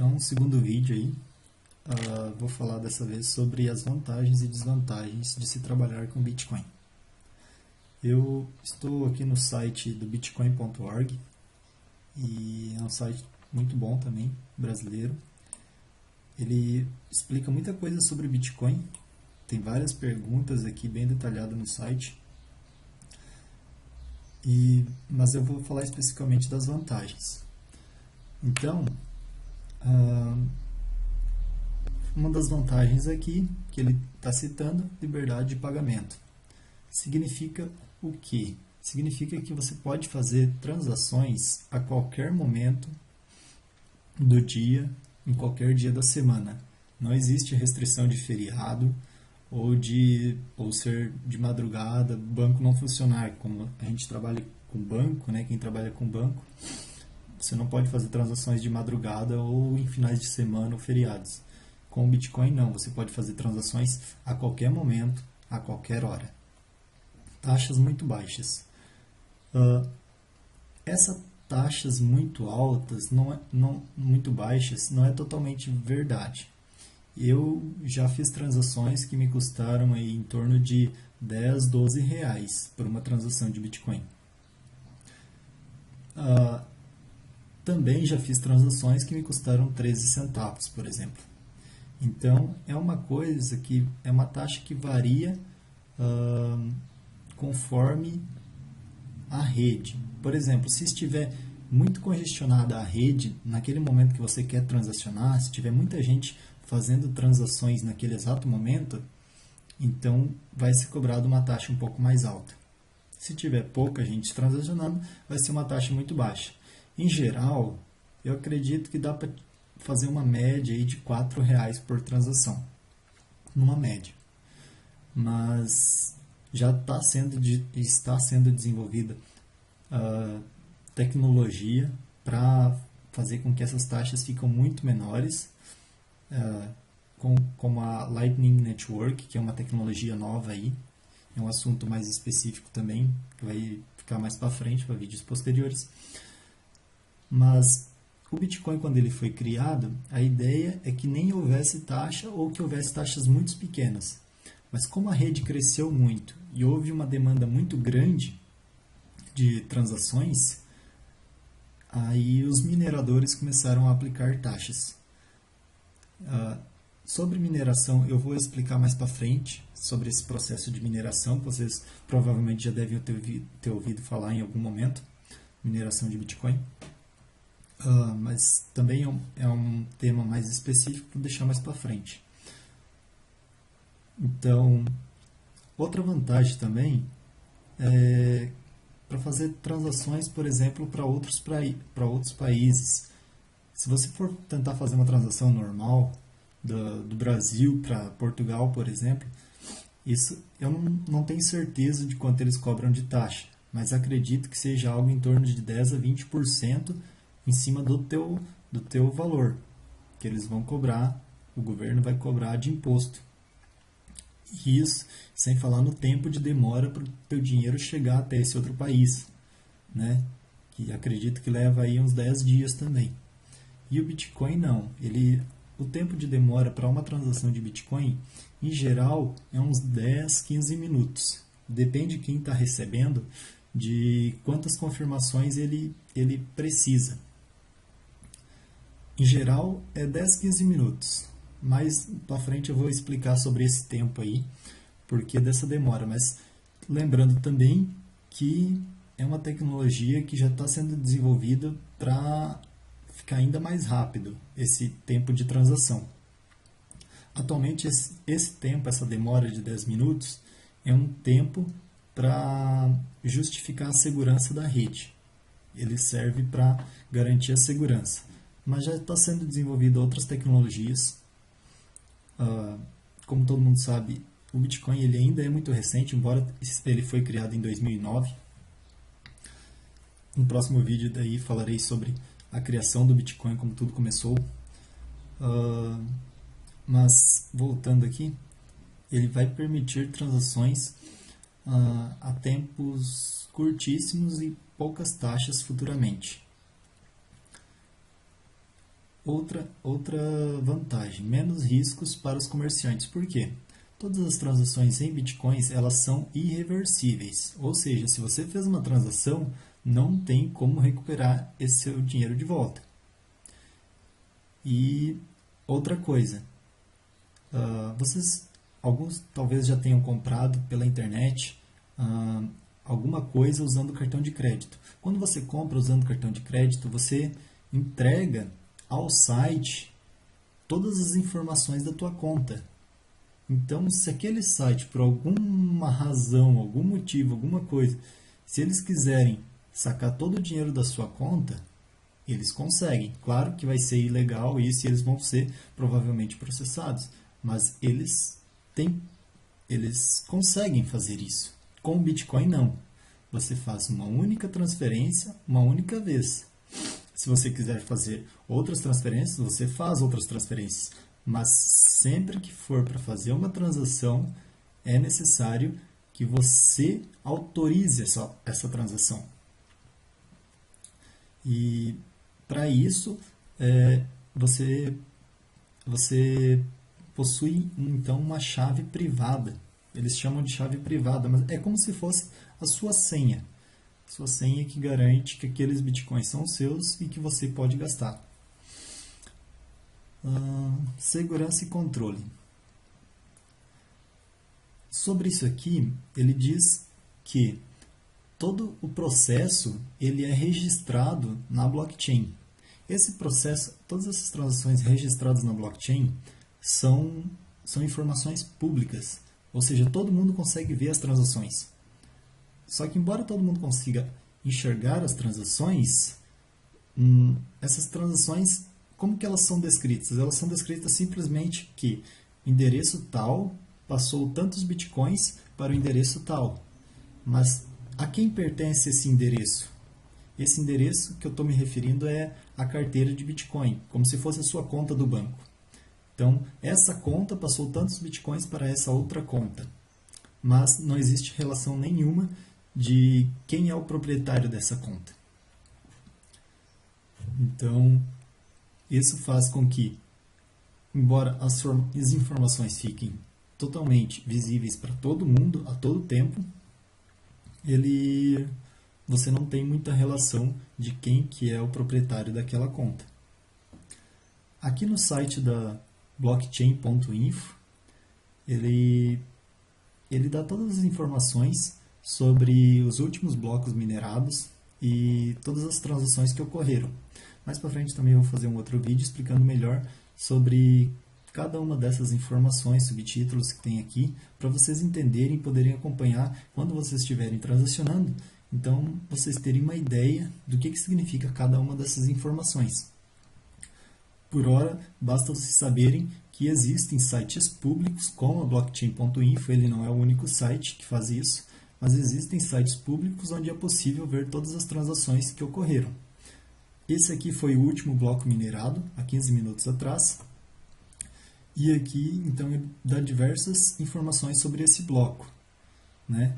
Então, segundo vídeo aí, vou falar dessa vez sobre as vantagens e desvantagens de se trabalhar com Bitcoin. Eu estou aqui no site do bitcoin.org e é um site muito bom também, brasileiro. Ele explica muita coisa sobre Bitcoin, tem várias perguntas aqui bem detalhadas no site, mas eu vou falar especificamente das vantagens. Então, uma das vantagens aqui, que ele está citando, liberdade de pagamento. Significa o quê? Significa que você pode fazer transações a qualquer momento do dia, em qualquer dia da semana. Não existe restrição de feriado ou ser de madrugada, banco não funcionar. Como a gente trabalha com banco, né? Quem trabalha com banco, você não pode fazer transações de madrugada ou em finais de semana ou feriados. Com o Bitcoin não, você pode fazer transações a qualquer momento, a qualquer hora. Taxas muito baixas. Essas taxas muito altas, muito baixas, não é totalmente verdade. Eu já fiz transações que me custaram aí em torno de 10, 12 reais por uma transação de Bitcoin. Também já fiz transações que me custaram 13 centavos, por exemplo. Então, é uma taxa que varia conforme a rede. Por exemplo, se estiver muito congestionada a rede, naquele momento que você quer transacionar, se tiver muita gente fazendo transações naquele exato momento, então vai ser cobrado uma taxa um pouco mais alta. Se tiver pouca gente transacionando, vai ser uma taxa muito baixa. Em geral, eu acredito que dá para fazer uma média aí de R$4 por transação, numa média. Mas já está sendo desenvolvida tecnologia para fazer com que essas taxas fiquem muito menores, como a Lightning Network, que é uma tecnologia nova aí. É um assunto mais específico também, que vai ficar mais para frente, para vídeos posteriores. Mas o Bitcoin, quando ele foi criado, a ideia é que nem houvesse taxa ou que houvesse taxas muito pequenas. Mas como a rede cresceu muito e houve uma demanda muito grande de transações, aí os mineradores começaram a aplicar taxas. Sobre mineração, eu vou explicar mais para frente sobre esse processo de mineração, que vocês provavelmente já devem ter ouvido falar em algum momento, mineração de Bitcoin. Mas também é um tema mais específico, vou deixar mais para frente. Então, outra vantagem também é para fazer transações, por exemplo, para outros países. Se você for tentar fazer uma transação normal do Brasil para Portugal, por exemplo, isso eu não tenho certeza de quanto eles cobram de taxa, mas acredito que seja algo em torno de 10 a 20% em cima do teu valor, que eles vão cobrar, o governo vai cobrar de imposto. E isso sem falar no tempo de demora para o teu dinheiro chegar até esse outro país, né? Que acredito que leva aí uns 10 dias também. E o Bitcoin não, o tempo de demora para uma transação de Bitcoin, em geral, é uns 10, 15 minutos. Depende de quem está recebendo, de quantas confirmações ele precisa. Em geral, é 10, 15 minutos. Mais para frente eu vou explicar sobre esse tempo aí, porque dessa demora. Mas lembrando também que é uma tecnologia que já está sendo desenvolvida para ficar ainda mais rápido esse tempo de transação. Atualmente esse tempo, essa demora de 10 minutos, é um tempo para justificar a segurança da rede. Ele serve para garantir a segurança. Mas já está sendo desenvolvida outras tecnologias. Como todo mundo sabe, o Bitcoin ele ainda é muito recente, embora ele foi criado em 2009. No próximo vídeo daí falarei sobre a criação do Bitcoin, como tudo começou. Mas voltando aqui, ele vai permitir transações a tempos curtíssimos e poucas taxas futuramente. Outra vantagem, menos riscos para os comerciantes. Por quê? Todas as transações em bitcoins, elas são irreversíveis. Ou seja, se você fez uma transação, não tem como recuperar esse seu dinheiro de volta. E outra coisa, alguns talvez já tenham comprado pela internet alguma coisa usando cartão de crédito. Quando você compra usando cartão de crédito, você entrega ao site todas as informações da tua conta. Então, se aquele site, por alguma razão, algum motivo, alguma coisa, se eles quiserem sacar todo o dinheiro da sua conta, eles conseguem. Claro que vai ser ilegal isso e eles vão ser provavelmente processados, mas eles conseguem fazer isso. Com o Bitcoin, não. Você faz uma única transferência, uma única vez. Se você quiser fazer outras transferências, você faz outras transferências. Mas sempre que for para fazer uma transação, é necessário que você autorize essa transação. E para isso, você possui então uma chave privada. Eles chamam de chave privada, mas é como se fosse a sua senha. Sua senha que garante que aqueles bitcoins são seus e que você pode gastar. Segurança e controle. Sobre isso aqui, ele diz que todo o processo ele é registrado na blockchain. Esse processo, todas essas transações registradas na blockchain são informações públicas, ou seja, todo mundo consegue ver as transações. Só que embora todo mundo consiga enxergar as transações, essas transações, como que elas são descritas? Elas são descritas simplesmente que o endereço tal passou tantos bitcoins para o endereço tal. Mas a quem pertence esse endereço? Esse endereço que eu estou me referindo é a carteira de Bitcoin, como se fosse a sua conta do banco. Então, essa conta passou tantos bitcoins para essa outra conta. Mas não existe relação nenhuma de quem é o proprietário dessa conta. Então, isso faz com que, embora as informações fiquem totalmente visíveis para todo mundo, a todo tempo, você não tem muita relação de quem que é o proprietário daquela conta. Aqui no site da blockchain.info, ele dá todas as informações sobre os últimos blocos minerados e todas as transações que ocorreram. Mais para frente também eu vou fazer um outro vídeo explicando melhor sobre cada uma dessas informações, subtítulos que tem aqui, para vocês entenderem e poderem acompanhar quando vocês estiverem transacionando. Então, vocês terem uma ideia do que significa cada uma dessas informações. Por hora, basta vocês saberem que existem sites públicos, como a blockchain.info, ele não é o único site que faz isso, mas existem sites públicos onde é possível ver todas as transações que ocorreram. Esse aqui foi o último bloco minerado, há 15 minutos atrás. E aqui, então, ele dá diversas informações sobre esse bloco, né?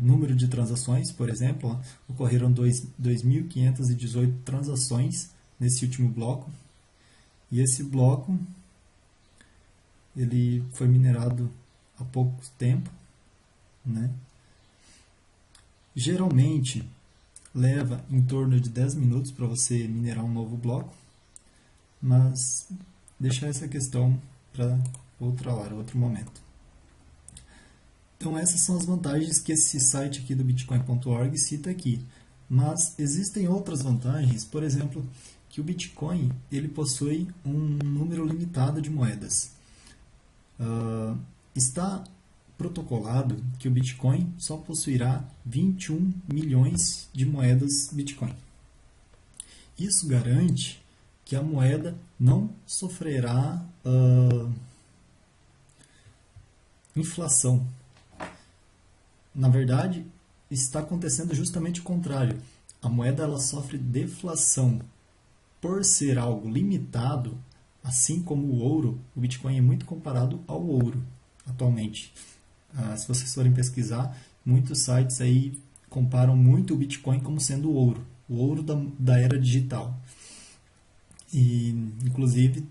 Número de transações, por exemplo, ocorreram 2.518 transações nesse último bloco. E esse bloco ele foi minerado há pouco tempo, né? Geralmente leva em torno de 10 minutos para você minerar um novo bloco, mas deixar essa questão para outra hora, outro momento. Então essas são as vantagens que esse site aqui do bitcoin.org cita aqui. Mas existem outras vantagens, por exemplo, que o Bitcoin ele possui um número limitado de moedas. Está protocolado que o Bitcoin só possuirá 21 milhões de moedas Bitcoin. Isso garante que a moeda não sofrerá inflação. Na verdade, está acontecendo justamente o contrário. A moeda ela sofre deflação. Por ser algo limitado, assim como o ouro, o Bitcoin é muito comparado ao ouro atualmente. Se vocês forem pesquisar, muitos sites aí comparam muito o Bitcoin como sendo o ouro da era digital. E, inclusive,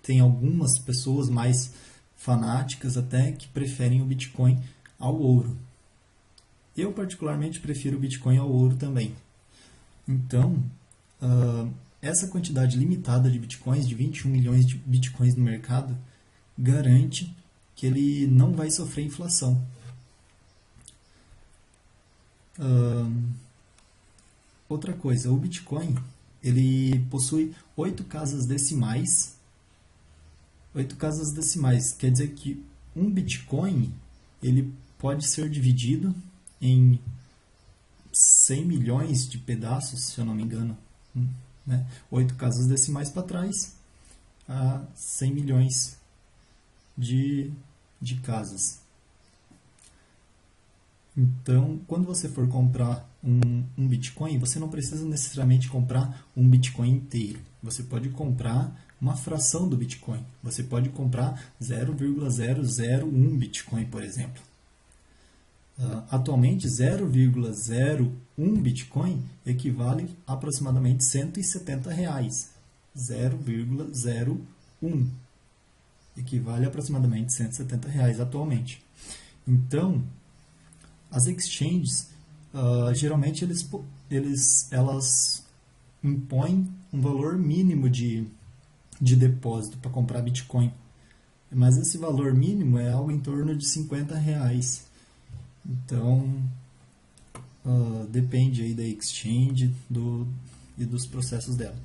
tem algumas pessoas mais fanáticas até que preferem o Bitcoin ao ouro. Eu, particularmente, prefiro o Bitcoin ao ouro também. Então, essa quantidade limitada de Bitcoins, de 21 milhões de Bitcoins no mercado, garante que ele não vai sofrer inflação. Outra coisa, o Bitcoin ele possui 8 casas decimais. 8 casas decimais quer dizer que um Bitcoin ele pode ser dividido em 100 milhões de pedaços, se eu não me engano. Né? 8 casas decimais para trás, a 100 milhões de casas. Então, quando você for comprar um Bitcoin, você não precisa necessariamente comprar um Bitcoin inteiro. Você pode comprar uma fração do Bitcoin. Você pode comprar 0,001 Bitcoin, por exemplo. Atualmente, 0,01 Bitcoin equivale a aproximadamente R$170. 0,01 equivale a aproximadamente R$170 atualmente. Então, as exchanges, geralmente elas impõem um valor mínimo de depósito para comprar Bitcoin. Mas esse valor mínimo é algo em torno de R$50. Então, depende aí da exchange e dos processos dela.